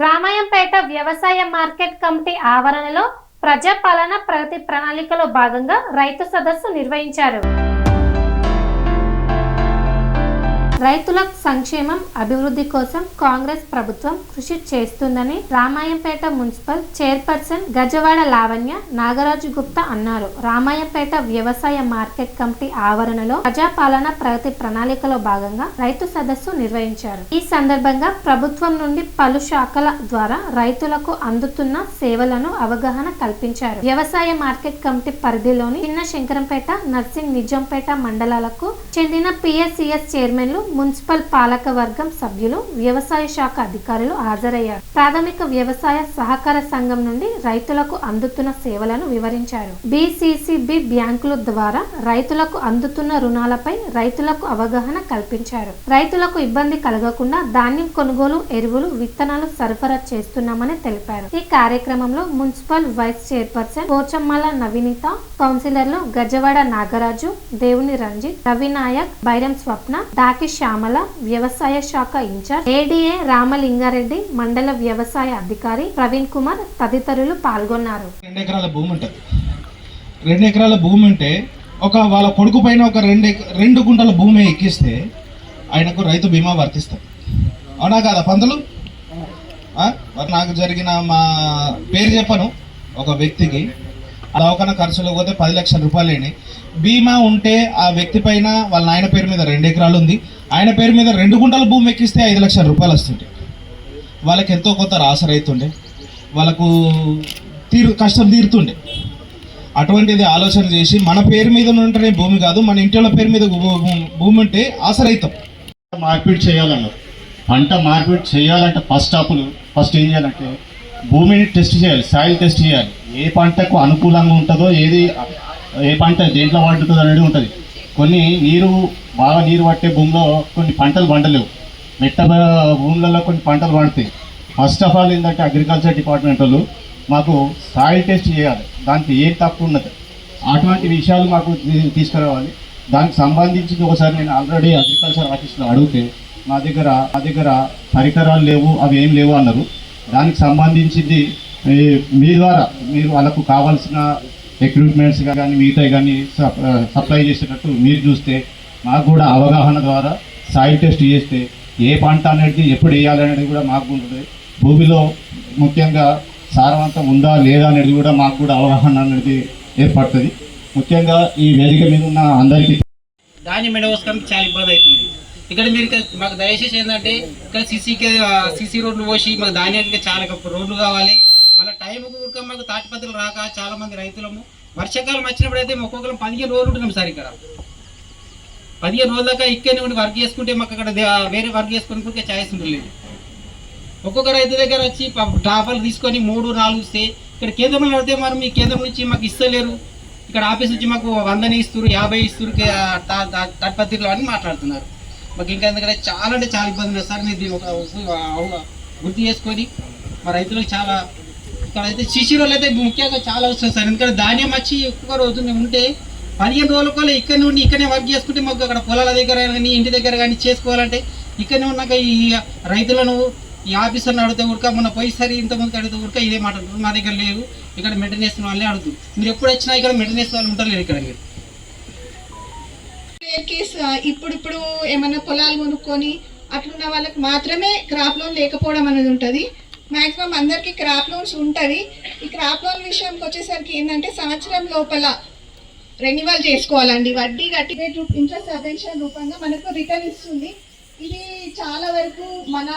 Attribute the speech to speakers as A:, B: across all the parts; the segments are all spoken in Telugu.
A: రామాయంపేట వ్యవసాయ మార్కెట్ కమిటీ ఆవరణలో ప్రజాపాలన ప్రగతి ప్రణాళికలో భాగంగా రైతు సదస్సు నిర్వహించారు. రైతుల సంక్షేమం అభివృద్ధి కోసం కాంగ్రెస్ ప్రభుత్వం కృషి చేస్తుందని రామాయంపేట మున్సిపల్ చైర్పర్సన్ గజవాడ లావణ్య నాగరాజు గుప్తా అన్నారు. రామాయంపేట వ్యవసాయ మార్కెట్ కమిటీ ఆవరణలో ప్రజాపాలన ప్రగతి ప్రణాళికలో భాగంగా రైతు సదస్సు నిర్వహించారు. ఈ సందర్భంగా ప్రభుత్వం నుండి పలు శాఖల ద్వారా రైతులకు అందుతున్న సేవలను అవగాహన కల్పించారు. వ్యవసాయ మార్కెట్ కమిటీ పరిధిలోని చిన్న శంకరంపేట, నర్సింగ్, నిజాంపేట మండలాలకు చెందిన పిఎస్సిఎస్ చైర్మన్లు, మున్సిపల్ పాలక వర్గం సభ్యులు, వ్యవసాయ శాఖ అధికారులు హాజరయ్యారు. ప్రాథమిక వ్యవసాయ సహకార సంఘం నుండి రైతులకు అందుతున్న సేవలను వివరించారు. బిసిసిబి బ్యాంకుల ద్వారా రైతులకు అందుతున్న రుణాలపై రైతులకు అవగాహన కల్పించారు. రైతులకు ఇబ్బంది కలగకుండా ధాన్యం కొనుగోలు, ఎరువులు, విత్తనాలు సరఫరా చేస్తున్నామని తెలిపారు. ఈ కార్యక్రమంలో మున్సిపల్ వైస్ చైర్పర్సన్ పోచమ్మల నవీనిత, కౌన్సిలర్లు గజవాడ నాగరాజు, దేవుని రంజిత్, రవినాయక్, బైరం స్వప్న, డాకి శ్యామల, వ్యవసాయ శాఖ ఇన్ఛార్జ్ ఏడీఏ రామలింగారెడ్డి, మండల వ్యవసాయ అధికారి ప్రవీణ్ కుమార్ తదితరులు పాల్గొన్నారు.
B: 2 ఎకరాల భూమి ఉంటుంది. 2 ఎకరాల భూమి ఉంటే వాళ్ళ కొడుకు పైన ఒక 2 గుంటల భూమి ఎక్కిస్తే ఆయనకు రైతు బీమా వర్తిస్తుంది. అవునా కాదా పంతులు? నాకు జరిగిన మా పేరు చెప్పను, ఒక వ్యక్తికి దవాఖానా ఖర్చులు పోతే 10 లక్షల రూపాయలు. బీమా ఉంటే ఆ వ్యక్తి పైన వాళ్ళ నాయన పేరు మీద 2 ఎకరాలు ఉంది, ఆయన పేరు మీద 2 గుంటల భూమి ఎక్కిస్తే 5 లక్షల రూపాయలు వస్తుంటాయి. వాళ్ళకి ఎంతో కొంత రాసరైతుండే, వాళ్ళకు కష్టం తీరుతుండే. అటువంటిది ఆలోచన చేసి మన పేరు మీద ఉంటేనే భూమి కాదు, మన ఇంటి పేరు మీద భూమి ఉంటే ఆసరైతాం.
C: మార్పిడి చేయాలన్నారు. పంట మార్పిడి చేయాలంటే ఫస్ట్ ఏం చేయాలంటే భూమిని టెస్ట్ చేయాలి, సాయిల్ టెస్ట్ చేయాలి. ఏ పంటకు అనుకూలంగా ఉంటుందో, ఏ పంట దేంట్లో పండుతుందో అనేది ఉంటుంది. కొన్ని బాగా నీరు పట్టే భూమిలో కొన్ని పంటలు పండలేవు, మెట్ట భూములలో కొన్ని పంటలు పండుతాయి. ఫస్ట్ ఆఫ్ ఆల్ ఏంటంటే అగ్రికల్చర్ డిపార్ట్మెంట్ వాళ్ళు మాకు సాయిల్ టెస్ట్ చేయాలి, దానికి ఏం తక్కువ ఉన్నది అటువంటి విషయాలు మాకు తీసుకురావాలి. దానికి సంబంధించి ఒకసారి నేను ఆల్రెడీ అగ్రికల్చర్ ఆఫీస్లో అడిగితే మా దగ్గర పరికరాలు లేవు, అవి ఏం లేవు అన్నారు. దానికి సంబంధించింది మీ ద్వారా మీరు వాళ్ళకు కావాల్సిన ఎక్విప్మెంట్స్ కానీ మిగతా కానీ సప్లై చేసేటట్టు మీరు చూస్తే మాకు కూడా అవగాహన ద్వారా సాయిల్ టెస్ట్ చేస్తే ఏ పంట అనేది ఎప్పుడు వేయాలనేది కూడా మాకు ఉంటుంది. భూమిలో ముఖ్యంగా సారవంతం ఉందా లేదా అనేది కూడా మాకు కూడా అవగాహన అనేది ఏర్పడుతుంది. ముఖ్యంగా ఈ వేదిక మీద ఉన్న అందరికీ
D: ధాన్యం ఎండవోసుకోవడానికి చాలా ఇబ్బంది అవుతుంది. ఇక్కడ మీరు మాకు దయచేసి ఏంటంటే ఇక్కడ సీసీ రోడ్లు పోసి మాకు ధాన్యానికి చాలా రోడ్లు కావాలి. మళ్ళీ టైంకు కూడా మాకు తాటిపత్రులు రాక చాలా మంది రైతులము వర్షాకాలం వచ్చినప్పుడు అయితే ఒక్కొక్కరు 15 రోజులు ఉంటున్నాం సార్. ఇక్కడ 15 రోజుల దాకా ఇక్కడనే ఉండి వర్క్ చేసుకుంటే మాకు అక్కడ వేరే వర్క్ చేసుకుని ఛాయిస్ ఉండలేదు. ఒక్కొక్క రైతు దగ్గర వచ్చి డ్రాపాలు తీసుకొని 3-4 ఇస్తే ఇక్కడ కేంద్రంలో పడితే మరి మీ కేంద్రం నుంచి మాకు ఇస్తలేరు, ఇక్కడ ఆఫీస్ నుంచి మాకు 100 ఇస్తారు, 50 ఇస్తారు తాటిపత్రులు అని మాట్లాడుతున్నారు. మాకు ఇంకా ఎందుకంటే చాలా అంటే చాలా ఇబ్బంది ఉంది సార్. మీరు దీన్ని ఒక గుర్తు చేసుకొని మా రైతులకు చాలా ఇక్కడ అయితే సీసీ రోడ్లు అయితే ముఖ్యంగా చాలా అవసరం సార్. ఎందుకంటే ధాన్యం వచ్చి ఎక్కువ రోజు ఉంటే 15 రోజుల ఇక్కడ నుండి ఇక్కడనే వర్క్ చేసుకుంటే మాకు అక్కడ పొలాల దగ్గర కానీ ఇంటి దగ్గర కానీ చేసుకోవాలంటే ఇక్కడనే ఉన్నాక ఈ రైతులను ఈ ఆఫీసర్ని అడిగితే ఉడక మొన్న పోయిసరి ఇంతమందికి అడిగితే ఉడక ఇదే మాట మా దగ్గర లేదు, ఇక్కడ మెయింటెనెన్స్ వాళ్ళే అడుగుతుంది. మీరు ఎప్పుడు వచ్చినా ఇక్కడ మెయింటెనెన్స్ వాళ్ళు ఉంటారు ఇక్కడ. మీరు
E: ఇప్పుడు ఏమన్నా పొలాలు కొనుక్కొని అట్లున్న వాళ్ళకి మాత్రమే క్రాప్ లోన్ లేకపోవడం అనేది ఉంటుంది. మ్యాక్సిమం అందరికీ క్రాప్ లోన్స్ ఉంటుంది. ఈ క్రాప్ లోన్ విషయంకి వచ్చేసరికి ఏంటంటే సంవత్సరం లోపల రెన్యువల్ చేసుకోవాలండి. వడ్డీ కట్టి ఇంట్రెస్ట్ సబ్వెన్షన్ రూపంగా మనకు రిటర్న్ ఇస్తుంది. ఇది చాలా వరకు మన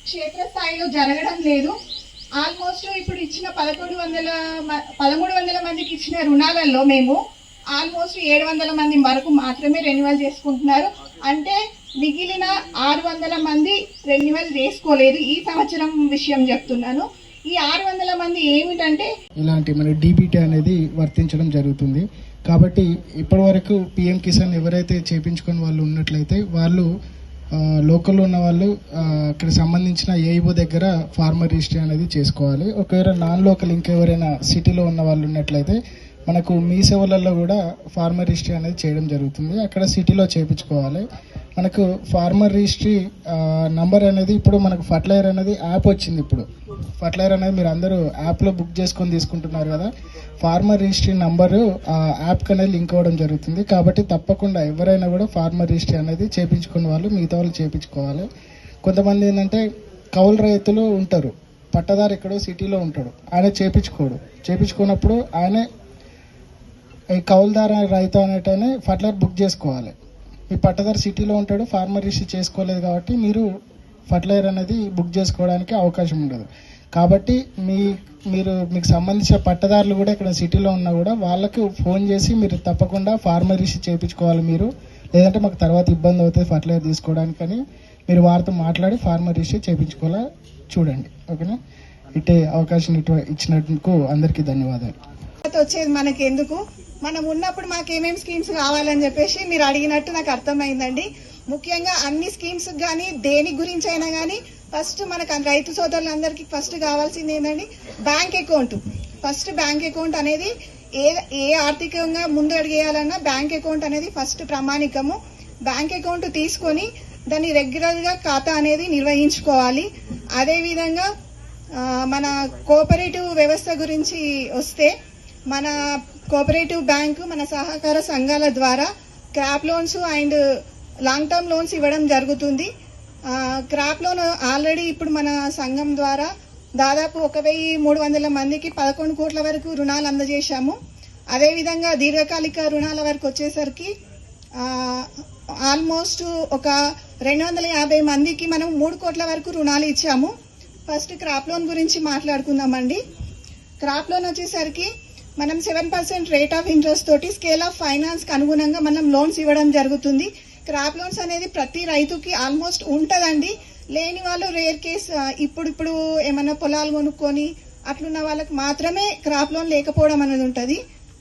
E: క్షేత్రస్థాయిలో జరగడం లేదు. ఆల్మోస్ట్ ఇప్పుడు ఇచ్చిన 1300 మందికి ఇచ్చిన రుణాలలో మేము ఆల్మోస్ట్ 700 మంది వరకు మాత్రమే రెన్యువల్ చేసుకుంటున్నారు. అంటే మిగిలిన 600 మంది రెన్యువల్ చేసుకోలేదు. ఈ సంవత్సరం విషయం చెప్తున్నాను. ఈ 600 మంది ఏమిటంటే
F: ఇలాంటి మన డీబీటీ అనేది వర్తించడం జరుగుతుంది. కాబట్టి ఇప్పటి వరకు పిఎం కిసాన్ ఎవరైతే చేయించుకొని వాళ్ళు ఉన్నట్లయితే వాళ్ళు లోకల్లో ఉన్న వాళ్ళు అక్కడ సంబంధించిన ఏఈఓ దగ్గర ఫార్మర్ రిజిస్ట్రీ అనేది చేసుకోవాలి. ఒకవేళ నాన్ లోకల్ ఇంకెవరైనా సిటీలో ఉన్న వాళ్ళు ఉన్నట్లయితే మనకు మీ సేవలలో కూడా ఫార్మర్ రిజిస్ట్రీ అనేది చేయడం జరుగుతుంది. అక్కడ సిటీలో చేయించుకోవాలి. మనకు ఫార్మర్ రిజిస్ట్రీ నంబర్ అనేది ఇప్పుడు మనకు ఫర్టిలైజర్ అనేది యాప్ వచ్చింది. ఇప్పుడు ఫర్టిలైజర్ అనేది మీరు అందరూ యాప్లో బుక్ చేసుకొని తీసుకుంటున్నారు కదా, ఫార్మర్ రిజిస్ట్రీ నంబరు ఆ యాప్కి అనేది లింక్ అవ్వడం జరుగుతుంది. కాబట్టి తప్పకుండా ఎవరైనా కూడా ఫార్మర్ రిజిస్ట్రీ అనేది చేయించుకున్న వాళ్ళు మిగతా వాళ్ళు చేయించుకోవాలి. కొంతమంది ఏంటంటే కౌలు రైతులు ఉంటారు, పట్టదారు ఎక్కడో సిటీలో ఉంటాడు, ఆయన చేయించుకున్నప్పుడు ఆయనే ఈ కౌలుదారు రైతు అనేటనే ఫర్టిలైజర్ బుక్ చేసుకోవాలి. ఈ పట్టదారు సిటీలో ఉంటాడు, ఫార్మర్ రిజిస్ట్రీ చేసుకోలేదు కాబట్టి మీరు ఫర్టిలైజర్ అనేది బుక్ చేసుకోవడానికి అవకాశం ఉండదు. కాబట్టి మీకు సంబంధించిన పట్టదారులు కూడా ఇక్కడ సిటీలో ఉన్నా కూడా వాళ్ళకు ఫోన్ చేసి మీరు తప్పకుండా ఫార్మర్ రిజిస్ట్రీ చేయించుకోవాలి. మీరు లేదంటే మాకు తర్వాత ఇబ్బంది అవుతుంది ఫర్టిలైజర్ తీసుకోవడానికని మీరు వారితో మాట్లాడి ఫార్మర్ రిజిస్ట్రీ చేయించుకోవాలా చూడండి. ఓకేనా? ఇట్టే అవకాశం ఇచ్చినందుకు అందరికీ ధన్యవాదాలు.
E: వచ్చేది మనకెందుకు, మనం ఉన్నప్పుడు మాకు ఏమేమి స్కీమ్స్ కావాలని చెప్పేసి మీరు అడిగినట్టు నాకు అర్థమైందండి. ముఖ్యంగా అన్ని స్కీమ్స్ కానీ దేని గురించి అయినా కానీ ఫస్ట్ మనకు రైతు సోదరులందరికీ ఫస్ట్ కావాల్సింది ఏంటండి, bank account. First bank account అనేది ఏ ఆర్థికంగా ముందు అడిగేయాలన్నా బ్యాంక్ అకౌంట్ అనేది ఫస్ట్ ప్రామాణికము. బ్యాంక్ అకౌంట్ తీసుకొని దాన్ని రెగ్యులర్గా ఖాతా అనేది నిర్వహించుకోవాలి. అదేవిధంగా మన కోఆపరేటివ్ వ్యవస్థ గురించి వస్తే, మన కోఆపరేటివ్ బ్యాంకు మన సహకార సంఘాల ద్వారా crop loans and long term loans ఇవ్వడం జరుగుతుంది. క్రాప్ లోన్ ఆల్రెడీ ఇప్పుడు మన సంఘం ద్వారా దాదాపు 1300 మందికి 11 కోట్ల వరకు రుణాలు అందజేశాము. అదేవిధంగా దీర్ఘకాలిక రుణాల వరకు వచ్చేసరికి ఆల్మోస్ట్ ఒక 250 మందికి మనం 3 కోట్ల వరకు రుణాలు ఇచ్చాము. ఫస్ట్ క్రాప్ లోన్ గురించి మాట్లాడుకుందామండి. క్రాప్ లోన్ వచ్చేసరికి మనం 7% రేట్ ఆఫ్ ఇంట్రెస్ట్ తోటి స్కేల్ ఆఫ్ ఫైనాన్స్ కి అనుగుణంగా మనం లోన్స్ ఇవ్వడం జరుగుతుంది. క్రాప్ లోన్స్ అనేది ప్రతి రైతుకి ఆల్మోస్ట్ ఉంటదండి. లేని వాళ్ళు రేర్ కేస్ ఇప్పుడు ఏమన్నా పొలాలు కొనుక్కొని అట్లున్న వాళ్ళకి మాత్రమే క్రాప్ లోన్ లేకపోవడం అనేది ఉంటుంది.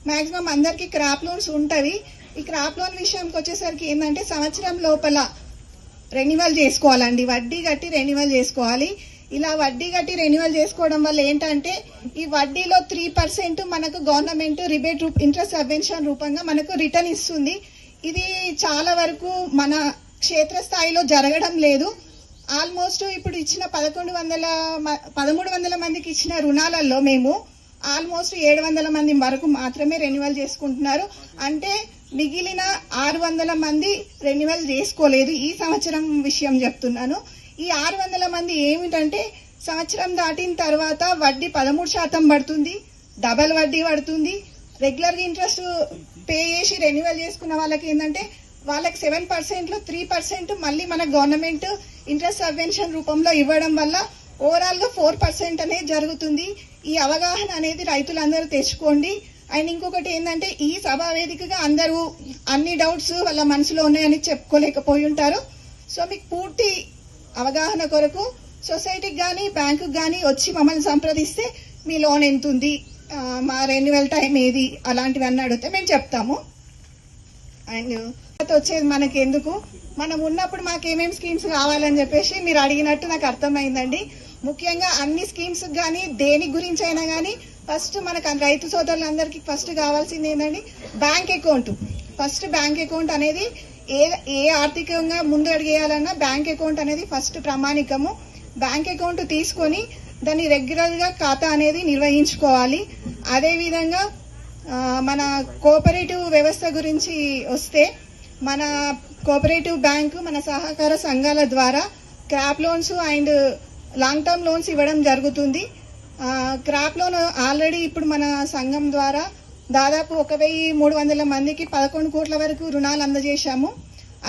E: మాక్సిమం అందరికి క్రాప్ లోన్స్ ఉంటవి. ఈ క్రాప్ లోన్ విషయంకి వచ్చేసరికి ఏంటంటే సంవత్సరం లోపల రెన్యువల్ చేసుకోవాలండి, వడ్డీ కట్టి రెన్యువల్ చేసుకోవాలి. ఇలా వడ్డీ కట్టి రెన్యువల్ చేసుకోవడం వల్ల ఏంటంటే ఈ వడ్డీలో 3% మనకు గవర్నమెంట్ రిబేట్ ఇంట్రెస్ట్ సబ్వెన్షన్ రూపంగా మనకు రిటర్న్ ఇస్తుంది. ఇది చాలా వరకు మన క్షేత్రస్థాయిలో జరగడం లేదు. ఆల్మోస్ట్ ఇప్పుడు ఇచ్చిన 1300 మందికి ఇచ్చిన రుణాలలో మేము ఆల్మోస్ట్ 700 మంది వరకు మాత్రమే రెన్యువల్ చేసుకుంటున్నారు. అంటే మిగిలిన 600 మంది రెన్యువల్ చేసుకోలేదు. ఈ సంవత్సరం విషయం చెప్తున్నాను. ఈ 600 మంది ఏమిటంటే సంవత్సరం దాటిన తర్వాత వడ్డీ 13% పడుతుంది, డబల్ వడ్డీ పడుతుంది. రెగ్యులర్గా ఇంట్రెస్ట్ పే చేసి రెన్యువల్ చేసుకున్న వాళ్ళకి ఏంటంటే వాళ్ళకి 7%లో 3% మళ్ళీ మన గవర్నమెంట్ ఇంట్రెస్ట్ సబ్వెన్షన్ రూపంలో ఇవ్వడం వల్ల ఓవరాల్ గా 4% అనేది జరుగుతుంది. ఈ అవగాహన అనేది రైతులందరూ తెచ్చుకోండి. అండ్ ఇంకొకటి ఏంటంటే ఈ సభా వేదికగా అందరూ అన్ని డౌట్స్ వాళ్ళ మనసులో ఉన్నాయని చెప్పుకోలేకపోయి ఉంటారు. సో మీకు పూర్తి అవగాహన కొరకు సొసైటీకి కానీ బ్యాంకుకి కానీ వచ్చి మమ్మల్ని సంప్రదిస్తే మీ లోన్ ఎంత ఉంది, మా రెన్యువల్ టైం ఏది, అలాంటివన్నీ అడిగితే మేము చెప్తాము. అండ్ వచ్చేది మనకి ఎందుకు, మనం ఉన్నప్పుడు మాకు ఏమేమి స్కీమ్స్ కావాలని చెప్పేసి మీరు అడిగినట్టు నాకు అర్థమైందండి. ముఖ్యంగా అన్ని స్కీమ్స్ కానీ దేని గురించి అయినా కానీ ఫస్ట్ మనకు రైతు సోదరులందరికీ ఫస్ట్ కావాల్సింది ఏంటండి, bank account. First bank account అనేది ఏ ఆర్థికంగా ముందు అడిగేయాలన్నా బ్యాంక్ అకౌంట్ అనేది ఫస్ట్ ప్రామాణికము. బ్యాంక్ అకౌంట్ తీసుకొని దాన్ని రెగ్యులర్గా ఖాతా అనేది నిర్వహించుకోవాలి. అదేవిధంగా మన కోఆపరేటివ్ వ్యవస్థ గురించి వస్తే, మన కోఆపరేటివ్ బ్యాంకు మన సహకార సంఘాల ద్వారా crop loans and long term loans ఇవ్వడం జరుగుతుంది. క్రాప్ లోన్ ఆల్రెడీ ఇప్పుడు మన సంఘం ద్వారా దాదాపు 1300 మందికి 11 కోట్ల వరకు రుణాలు అందజేశాము.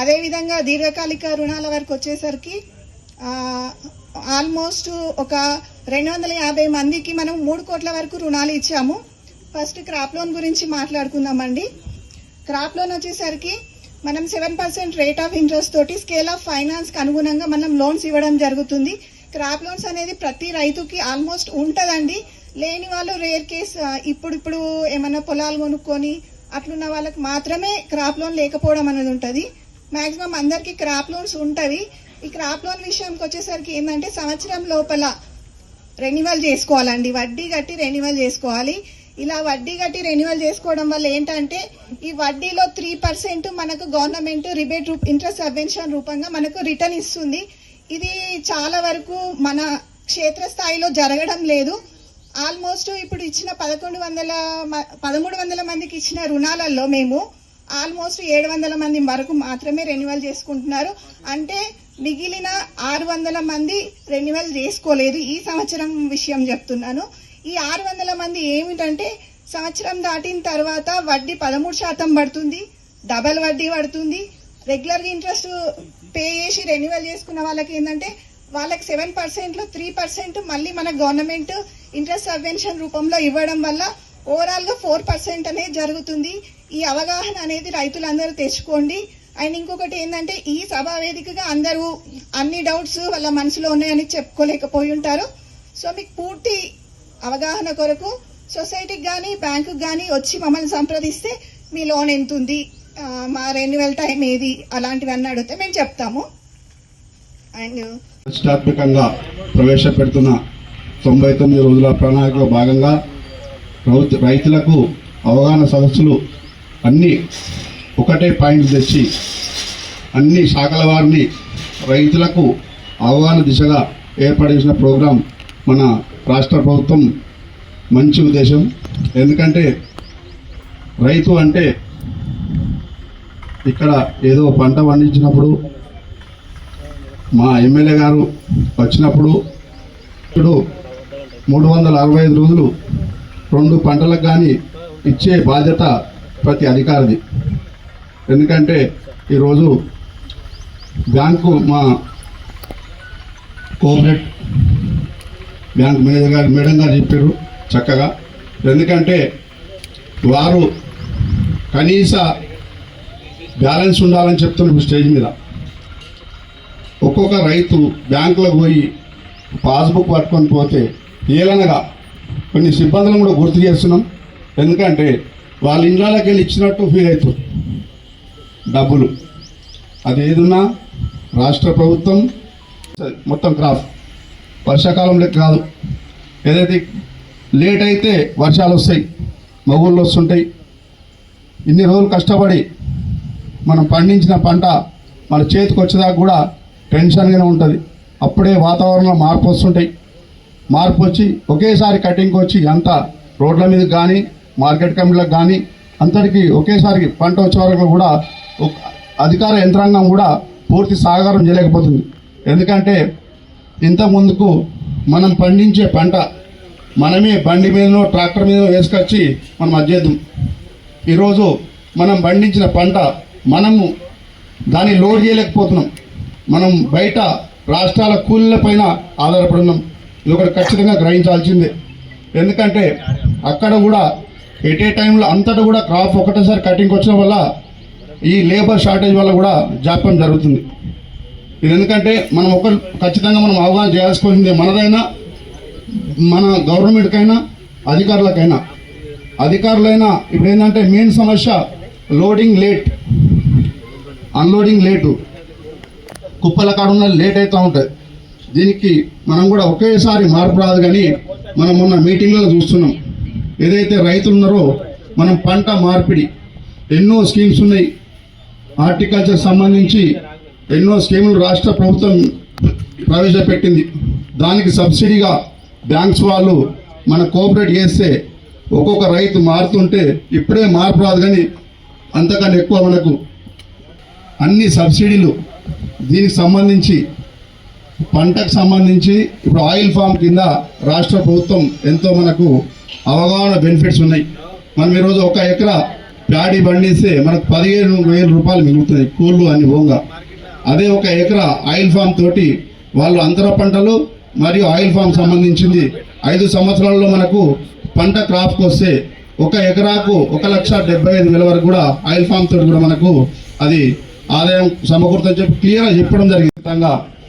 E: అదేవిధంగా దీర్ఘకాలిక రుణాల వరకు వచ్చేసరికి ఆల్మోస్ట్ ఒక 250 మందికి మనం 3 కోట్ల వరకు రుణాలు ఇచ్చాము. ఫస్ట్ క్రాప్ లోన్ గురించి మాట్లాడుకుందామండి. క్రాప్ లోన్ వచ్చేసరికి మనం 7% రేట్ ఆఫ్ ఇంట్రెస్ట్ తోటి స్కేల్ ఆఫ్ ఫైనాన్స్ కి అనుగుణంగా మనం లోన్స్ ఇవ్వడం జరుగుతుంది. క్రాప్ లోన్స్ అనేది ప్రతి రైతుకి ఆల్మోస్ట్ ఉంటదండి. లేని వాళ్ళు రేర్ కేస్ ఇప్పుడు ఏమన్నా పొలాలు కొనుక్కొని అట్లున్న వాళ్ళకి మాత్రమే క్రాప్ లోన్ లేకపోవడం అనేది ఉంటుంది. మాక్సిమం అందరికి క్రాప్ లోన్స్ ఉంటవి. ఈ క్రాప్ లోన్ విషయంకి వచ్చేసరికి ఏంటంటే సంవత్సరం లోపల రెన్యువల్ చేసుకోవాలండి, వడ్డీ కట్టి రెన్యువల్ చేసుకోవాలి. ఇలా వడ్డీ కట్టి రెన్యువల్ చేసుకోవడం వల్ల ఏంటంటే ఈ వడ్డీలో 3% మనకు గవర్నమెంట్ రిబేట్ ఇంట్రెస్ట్ సబ్వెన్షన్ రూపంగా మనకు రిటర్న్ ఇస్తుంది. ఇది చాలా వరకు మన క్షేత్రస్థాయిలో జరగడం లేదు. ఆల్మోస్ట్ ఇప్పుడు ఇచ్చిన 1300 మందికి ఇచ్చిన రుణాలలో మేము ఆల్మోస్ట్ 700 మంది వరకు మాత్రమే రెన్యువల్ చేసుకుంటున్నారు. అంటే మిగిలిన 600 మంది రెన్యువల్ చేసుకోలేదు. ఈ సంవత్సరం విషయం చెప్తున్నాను. ఈ 600 మంది ఏమిటంటే సంవత్సరం దాటిన తర్వాత వడ్డీ 13% పడుతుంది, డబల్ వడ్డీ పడుతుంది. రెగ్యులర్గా ఇంట్రెస్ట్ పే చేసి రెన్యువల్ చేసుకున్న వాళ్ళకి ఏంటంటే వాళ్ళకి 7%లో 3% మళ్ళీ మన గవర్నమెంట్ ఇంట్రెస్ట్ సబ్వెన్షన్ రూపంలో ఇవ్వడం వల్ల ఓవరాల్గా 4% అనేది జరుగుతుంది. ఈ అవగాహన అనేది రైతులందరూ తెచ్చుకోండి. అండ్ ఇంకొకటి ఏంటంటే ఈ సభా వేదికగా అందరూ అన్ని డౌట్స్ వాళ్ళ మనసులో ఉన్నాయని చెప్పుకోలేకపోయి ఉంటారు. సో మీకు పూర్తి అవగాహన కొరకు సొసైటీకి కానీ బ్యాంకుకి కానీ వచ్చి మమ్మల్ని సంప్రదిస్తే మీ లోన్ ఎంత ఉంది, మా రెన్యువల్ టైం ఏది, అలాంటివన్నీ అడిగితే మేము చెప్తాము. అండ్
G: ప్రతిష్టాత్మకంగా ప్రవేశపెడుతున్న 99 రోజుల ప్రణాళికలో భాగంగా రైతులకు అవగాహన సదస్సులు అన్నీ ఒకటే పాయింట్ తెచ్చి అన్ని శాఖల వారిని రైతులకు అవగాహన దిశగా ఏర్పాటు చేసిన ప్రోగ్రాం మన రాష్ట్ర ప్రభుత్వం మంచి ఉద్దేశం. ఎందుకంటే రైతు అంటే ఇక్కడ ఏదో పంట పండించినప్పుడు మా ఎమ్మెల్యే గారు వచ్చినప్పుడు ఇప్పుడు 365 రోజులు 2 పంటలకు కానీ ఇచ్చే బాధ్యత ప్రతి అధికారిది. ఎందుకంటే ఈరోజు బ్యాంకు మా కోఆపరేట్ బ్యాంక్ మేనేజర్ గారు మేడం గారు చెప్పారు చక్కగా. ఎందుకంటే వారు కనీస బ్యాలెన్స్ ఉండాలని చెప్తున్నారు స్టేజ్ మీద. ఒక్కొక్క రైతు బ్యాంకులకు పోయి పాస్బుక్ పట్టుకొని పోతే ఏలనగా కొన్ని సిబ్బందులను కూడా గుర్తు చేస్తున్నాం. ఎందుకంటే వాళ్ళ ఇండ్లకి వెళ్ళి ఇచ్చినట్టు ఫీల్ అవుతుంది డబ్బులు. అది ఏదున్నా రాష్ట్ర ప్రభుత్వం మొత్తం క్రాప్ వర్షాకాలం లెక్క కాదు. ఏదైతే లేట్ అయితే వర్షాలు వస్తాయి, మగుళ్ళు వస్తుంటాయి. ఇన్ని రోజులు కష్టపడి మనం పండించిన పంట మన చేతికి వచ్చేదాకా కూడా టెన్షన్గానే ఉంటుంది. అప్పుడే వాతావరణంలో మార్పు వస్తుంటాయి. మార్పు వచ్చి ఒకేసారి కటింగ్కి వచ్చి అంతా రోడ్ల మీద కానీ మార్కెట్ కమిటీలకు కానీ అంతటికి ఒకేసారి పంట వచ్చే వరకు కూడా అధికార యంత్రాంగం కూడా పూర్తి సహకారం చేయలేకపోతుంది. ఎందుకంటే ఇంత ముందుకు మనం పండించే పంట మనమే బండి మీదనో ట్రాక్టర్ మీదనో వేసుకొచ్చి మనం అజ్జేద్దాం. ఈరోజు మనం పండించిన పంట మనము దాన్ని లోడ్ చేయలేకపోతున్నాం. మనం బయట రాష్ట్రాల కూలీల పైన ఆధారపడున్నాం. ఇది ఒకటి ఖచ్చితంగా గ్రహించాల్సిందే. ఎందుకంటే అక్కడ కూడా ఎట్ ఏ టైంలో అంతటా కూడా క్రాప్ ఒకటేసారి కటింగ్కి వచ్చిన వల్ల ఈ లేబర్ షార్టేజ్ వల్ల కూడా జాప్యం జరుగుతుంది. ఇది ఎందుకంటే మనం ఖచ్చితంగా మనం అవగాహన చేయాల్సుకోవాల్సిందే. మనదైనా మన గవర్నమెంట్కైనా అధికారులైనా ఇప్పుడు ఏంటంటే మెయిన్ సమస్య లోడింగ్ లేట్, అన్లోడింగ్ లేటు, కుప్పల కాడున్న లేట్ అవుతూ ఉంటుంది. దీనికి మనం కూడా ఒకేసారి మార్పు రాదు. కానీ మనం మొన్న మీటింగ్లలో చూస్తున్నాం, ఏదైతే రైతులు ఉన్నారో మనం పంట మార్పిడి ఎన్నో స్కీమ్స్ ఉన్నాయి. హార్టికల్చర్ సంబంధించి ఎన్నో స్కీములు రాష్ట్ర ప్రభుత్వం ప్రవేశపెట్టింది. దానికి సబ్సిడీగా బ్యాంక్స్ వాళ్ళు మన కోఆపరేట్ చేస్తే ఒక్కొక్క రైతు మారుతుంటే ఇప్పుడే మార్పు రాదు. కానీ అంతకన్నా ఎక్కువ మనకు అన్ని సబ్సిడీలు దీనికి సంబంధించి పంటకు సంబంధించి ఇప్పుడు ఆయిల్ ఫామ్ కింద రాష్ట్ర ప్రభుత్వం ఎంతో మనకు అవగాహన బెనిఫిట్స్ ఉన్నాయి. మనం ఈరోజు 1 ఎకరా ప్యాడీ పండిస్తే మనకు 15,000 రూపాయలు మిగులుతుంది కూళ్ళు అని పోగా. అదే 1 ఎకరా ఆయిల్ ఫామ్ తోటి వాళ్ళు అంతర పంటలు మరియు ఆయిల్ ఫామ్ సంబంధించింది 5 సంవత్సరాల్లో మనకు పంట క్రాప్కి వస్తే 1 ఎకరాకు 1,75,000 వరకు కూడా ఆయిల్ ఫామ్ తోటి కూడా మనకు అది ఆదాయం సమకూరుతుందని చెప్పి క్లియర్గా చెప్పడం జరిగింది.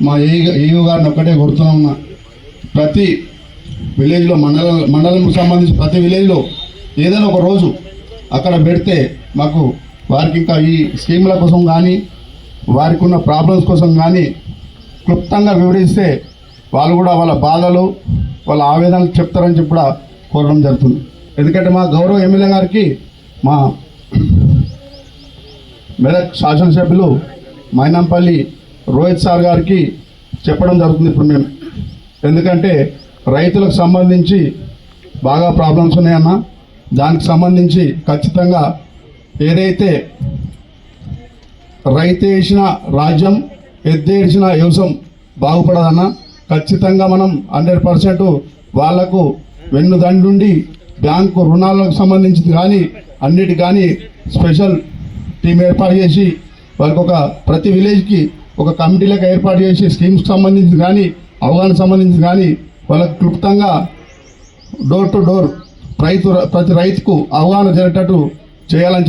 G: మా ఏయూ గారిని ఒక్కటే కోరుతున్నా, ప్రతి విలేజ్లో మండలంకు సంబంధించి ప్రతి విలేజ్లో ఏదైనా ఒక రోజు అక్కడ పెడితే మాకు వారికి ఇంకా ఈ స్కీముల కోసం కానీ వారికి ఉన్న ప్రాబ్లమ్స్ కోసం కానీ క్లుప్తంగా వివరిస్తే వాళ్ళు కూడా వాళ్ళ బాధలు వాళ్ళ ఆవేదనలు చెప్తారని చెప్పి కూడా కోరడం జరుగుతుంది. ఎందుకంటే మా గౌరవ ఎమ్మెల్యే గారికి మా మెదక్ శాసనసభ్యులు మైనంపల్లి రోహిత్ సార్ గారికి చెప్పడం జరుగుతుంది. ఇప్పుడు మేము ఎందుకంటే రైతులకు సంబంధించి బాగా ప్రాబ్లమ్స్ ఉన్నాయన్న. దానికి సంబంధించి ఖచ్చితంగా ఏదైతే రైతు వేసిన రాజ్యం ఎద్దేసిన వ్యవసాయం బాగుపడదన్న. ఖచ్చితంగా మనం 100% వాళ్లకు వెన్నుదండుండి బ్యాంకు రుణాలకు సంబంధించి కానీ అన్నిటి కానీ స్పెషల్ టీం ఏర్పాటు చేసి వాళ్ళకి ఒక ప్రతి విలేజ్కి ఒక కమిటీలకు ఏర్పాటు చేసి స్కీమ్స్కి సంబంధించి కానీ అవగాహన సంబంధించి కానీ వాళ్ళకి క్లుప్తంగా డోర్ టు డోర్ ప్రతి రైతుకు అవగాహన జరిగేటట్టు చేయాలని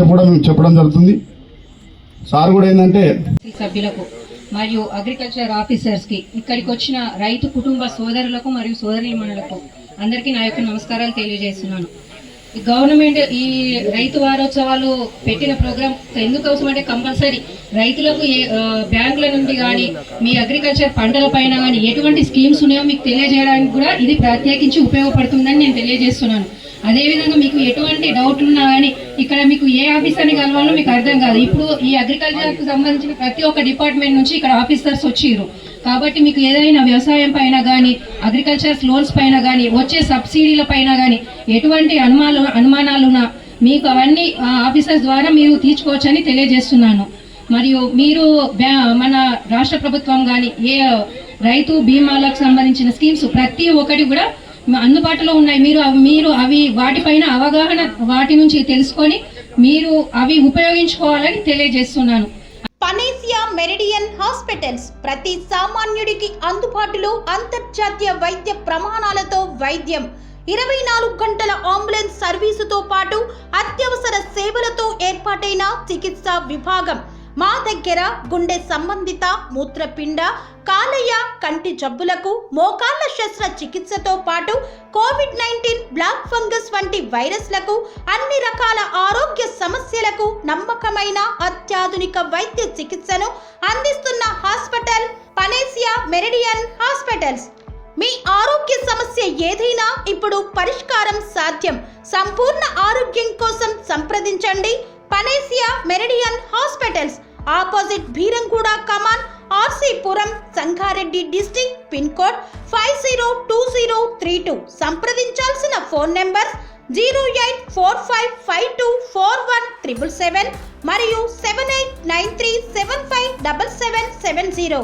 G: చెప్పడం జరుగుతుంది. సార్ కూడా ఏంటంటే
H: సభ్యులకు మరియు అగ్రికల్చర్ ఆఫీసర్స్కి, ఇక్కడికి వచ్చిన రైతు కుటుంబ సోదరులకు మరియు సోదరీమణులకు అందరికీ నా యొక్క నమస్కారాలు తెలియజేస్తున్నాను. గవర్నమెంట్ ఈ రైతు వారోత్సవాలు పెట్టిన ప్రోగ్రామ్ ఎందుకోసం అంటే కంపల్సరీ రైతులకు బ్యాంకుల నుండి కానీ మీ అగ్రికల్చర్ పంటల పైన కానీ ఎటువంటి స్కీమ్స్ ఉన్నాయో మీకు తెలియజేయడానికి కూడా ఇది ప్రత్యేకించి ఉపయోగపడుతుందని నేను తెలియజేస్తున్నాను. అదేవిధంగా మీకు ఎటువంటి డౌట్ ఉన్నా కానీ ఇక్కడ మీకు ఏ ఆఫీసర్ని కలవాలో మీకు అర్థం కాదు. ఇప్పుడు ఈ అగ్రికల్చర్కు సంబంధించిన ప్రతి ఒక్క డిపార్ట్మెంట్ నుంచి ఇక్కడ ఆఫీసర్స్ వచ్చిర్రు. కాబట్టి మీకు ఏదైనా వ్యవసాయం పైన కానీ అగ్రికల్చర్ లోన్స్ పైన కానీ వచ్చే సబ్సిడీల పైన కానీ ఎటువంటి అనుమానాలున్నా మీకు అవన్నీ ఆఫీసర్స్ ద్వారా మీరు తీర్చుకోవచ్చని తెలియజేస్తున్నాను. మరియు మీరు మన రాష్ట్ర ప్రభుత్వం కానీ ఏ రైతు బీమాలకు సంబంధించిన స్కీమ్స్ ప్రతి ఒక్కటి కూడా అందుబాటులో ఉన్నాయి. మీరు అవి వాటిపైన అవగాహన వాటి నుంచి తెలుసుకొని మీరు అవి ఉపయోగించుకోవాలని తెలియజేస్తున్నాను.
I: పనేసియా మెరిడియన్ హాస్పిటల్స్ ప్రతి సామాన్యుడికి అందుబాటులో అంతర్జాతీయ వైద్య ప్రమాణాలతో వైద్యం, 24 గంటల అంబులెన్స్ సర్వీసుతో పాటు అత్యవసర సేవలతో ఏర్పాటైన చికిత్సా విభాగం. మా దగ్గర గుండె సంబంధిత, మూత్రపిండ, కాలేయ, కంటి జబ్బులకు, మోకాళ్ల శస్త్ర చికిత్సతో పాటు కోవిడ్-19, బ్లాక్ ఫంగస్ వంటి వైరస్లకు, అన్ని రకాల ఆరోగ్య సమస్యలకు నమ్మకమైన అత్యాధునిక వైద్య చికిత్సను అందిస్తున్న హాస్పిటల్ పనేసియా మెరిడియన్ హాస్పిటల్స్. మీ ఆరోగ్య సమస్య ఏదైనా ఇప్పుడు పరిష్కారం సాధ్యం. సంపూర్ణ ఆరోగ్యం కోసం సంప్రదించండి Panacea Meridian hospitals, opposite Bheeramguda Kaman, RC Puram, Sangareddy district, pin code 502032. సంప్రదించాల్సిన ఫోన్ నెంబర్ 0845524177 మరియు 7893757770.